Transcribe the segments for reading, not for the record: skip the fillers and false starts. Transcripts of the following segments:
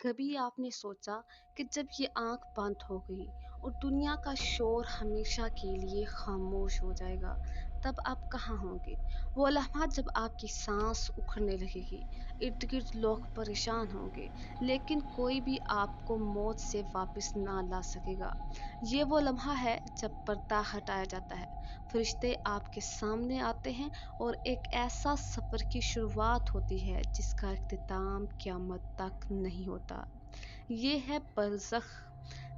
कभी आपने सोचा कि जब ये आंख बंद हो गई और दुनिया का शोर हमेशा के लिए खामोश हो जाएगा, तब आप कहाँ होंगे? वो लम्हा जब आपकी सांस उखड़ने लगेगी, इर्द गिर्द लोग परेशान होंगे, लेकिन कोई भी आपको मौत से वापस ना ला सकेगा। ये वो लम्हा है जब पर्दा हटाया जाता है, फरिश्ते आपके सामने आते हैं और एक ऐसा सफ़र की शुरुआत होती है जिसका इख्तिताम क़यामत तक नहीं होता। ये है बरज़ख,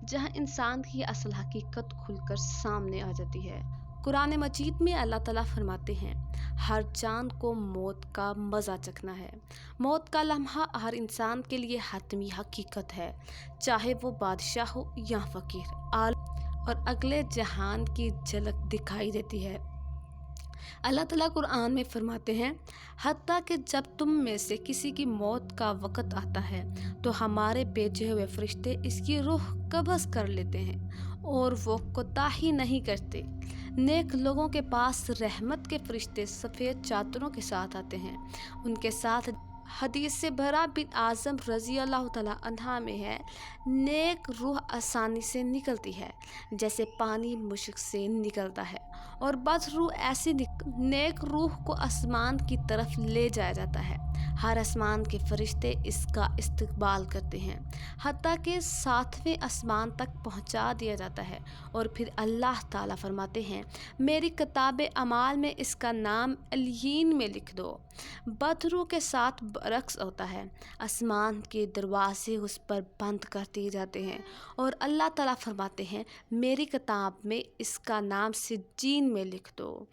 जहाँ इंसान की असल हकीकत खुलकर सामने आ जाती है। कुरान मजीद में अल्लाह ताला फरमाते हैं, हर जान को मौत का मज़ा चखना है। मौत का लम्हा हर इंसान के लिए हतमी हकीकत है, चाहे वो बादशाह हो या फ़कीर। और अगले जहान की झलक दिखाई देती है। अल्लाह ताला कुरान में फरमाते हैं, हत्ता कि जब तुम में से किसी की मौत का वक़्त आता है तो हमारे भेजे हुए फरिश्ते इसकी रूह कब्ज़ कर लेते हैं और वो कोताही नहीं करते। नेक लोगों के पास रहमत के फरिश्ते सफ़ेद चादरों के साथ आते हैं। उनके साथ हदीस से बरा बिन आज़म रज़ी अल्लाह तआला अन्हा में है, नेक रूह आसानी से निकलती है जैसे पानी मुश्क से निकलता है, और बद रूह ऐसी नेक रूह को आसमान की तरफ ले जाया जाता है। हर आसमान के फरिश्ते इसका इस्तकबाल करते हैं हत्ता कि 7वें आसमान तक पहुंचा दिया जाता है। और फिर अल्लाह ताला फरमाते हैं, मेरी किताब अमाल में इसका नाम अलीयीन में लिख दो। बदरू के साथ बरक्स होता है, आसमान के दरवाजे उस पर बंद कर दिए जाते हैं। और अल्लाह ताला फरमाते हैं, मेरी किताब में इसका नाम सिज्जीन में लिख दो।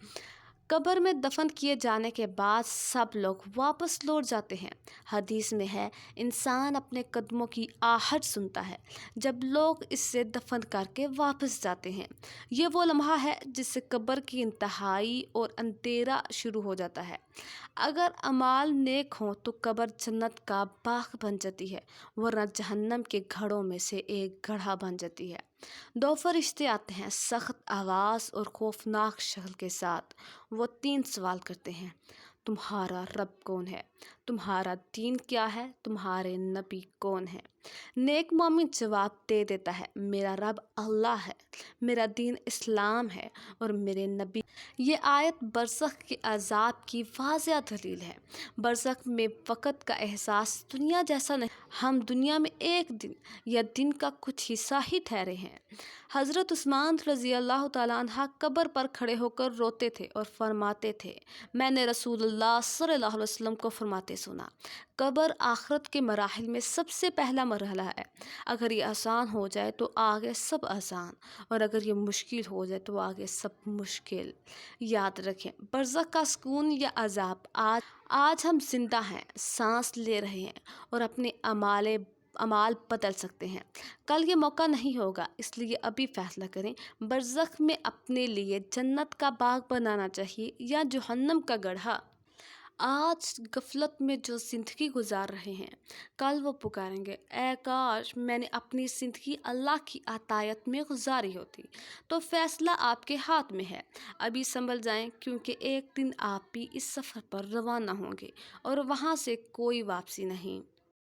कब्र में दफन किए जाने के बाद सब लोग वापस लौट जाते हैं। हदीस में है, इंसान अपने कदमों की आहट सुनता है जब लोग इससे दफन करके वापस जाते हैं। ये वो लम्हा है जिससे कब्र की इंतहाई और अंधेरा शुरू हो जाता है। अगर अमाल नेक हो तो कब्र जन्नत का बाग बन जाती है, वरना जहन्नम के घड़ों में से एक गड्ढा बन जाती है। दो फरिश्ते आते हैं सख्त आवाज़ और खौफनाक शक्ल के साथ। वो 3 सवाल करते हैं, तुम्हारा रब कौन है? तुम्हारा दीन क्या है? तुम्हारे नबी कौन है? नेक मोमिन जवाब दे देता है, मेरा रब अल्लाह है, मेरा दीन इस्लाम है और मेरे नबी। ये आयत बरज़ख के अज़ाब की वाज़िह दलील है। बरज़ख में वक़्त का एहसास दुनिया जैसा नहीं, हम दुनिया में एक दिन या दिन का कुछ हिस्सा ही ठहरे हैं। हज़रत उस्मान रज़ी अल्लाह तआला अन्हा कब्र पर खड़े होकर रोते थे और फरमाते थे, मैंने रसूलुल्लाह सल्लल्लाहु अलैहि वसल्लम को फरमाते सुना, कब्र आखिरत के मराहिल में सबसे पहला मरहला है। अगर ये आसान हो जाए तो आगे सब आसान, और अगर ये मुश्किल हो जाए तो आगे सब मुश्किल। याद रखें, बरज़ख का सुकून या अज़ाब आज हम जिंदा हैं, सांस ले रहे हैं और अपने अमाल बदल सकते हैं। कल ये मौका नहीं होगा, इसलिए अभी फैसला करें, बरज़ख में अपने लिए जन्नत का बाग बनाना चाहिए या जहन्नम का गड्ढा। आज गफलत में जो ज़िंदगी गुजार रहे हैं, कल वो पुकारेंगे, ऐ काश मैंने अपनी ज़िंदगी अल्लाह की अतायत में गुजारी होती। तो फ़ैसला आपके हाथ में है, अभी संभल जाएं, क्योंकि एक दिन आप भी इस सफ़र पर रवाना होंगे और वहाँ से कोई वापसी नहीं।